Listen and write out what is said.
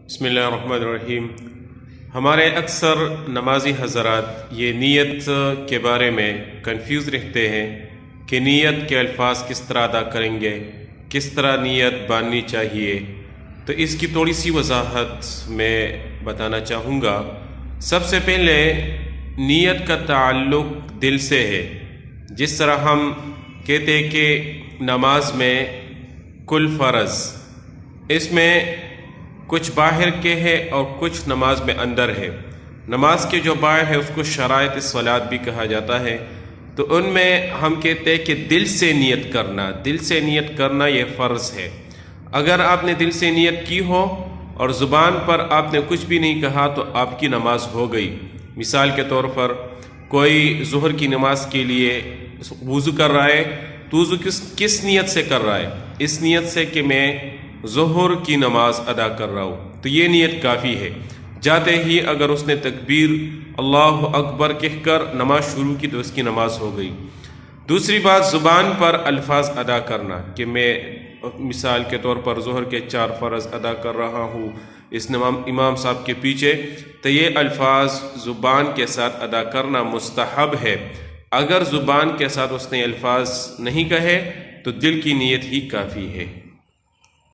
بسم اللہ الرحمن الرحیم۔ ہمارے اکثر نمازی حضرات یہ نیت کے بارے میں کنفیوز رہتے ہیں کہ نیت کے الفاظ کس طرح ادا کریں گے، کس طرح نیت باندھنی چاہیے۔ تو اس کی تھوڑی سی وضاحت میں بتانا چاہوں گا۔ سب سے پہلے نیت کا تعلق دل سے ہے۔ جس طرح ہم کہتے ہیں کہ نماز میں کل فرض، اس میں کچھ باہر کے ہے اور کچھ نماز میں اندر ہے۔ نماز کے جو باہر ہے اس کو شرائط الصلاۃ بھی کہا جاتا ہے۔ تو ان میں ہم کہتے ہیں کہ دل سے نیت کرنا یہ فرض ہے۔ اگر آپ نے دل سے نیت کی ہو اور زبان پر آپ نے کچھ بھی نہیں کہا تو آپ کی نماز ہو گئی۔ مثال کے طور پر کوئی ظہر کی نماز کے لیے وضو کر رہا ہے تو وضو کس نیت سے کر رہا ہے؟ اس نیت سے کہ میں ظہر کی نماز ادا کر رہا ہوں، تو یہ نیت کافی ہے۔ جاتے ہی اگر اس نے تکبیر اللہ اکبر کہہ کر نماز شروع کی تو اس کی نماز ہو گئی۔ دوسری بات، زبان پر الفاظ ادا کرنا کہ میں مثال کے طور پر ظہر کے 4 فرض ادا کر رہا ہوں اس امام صاحب کے پیچھے، تو یہ الفاظ زبان کے ساتھ ادا کرنا مستحب ہے۔ اگر زبان کے ساتھ اس نے الفاظ نہیں کہے تو دل کی نیت ہی کافی ہے۔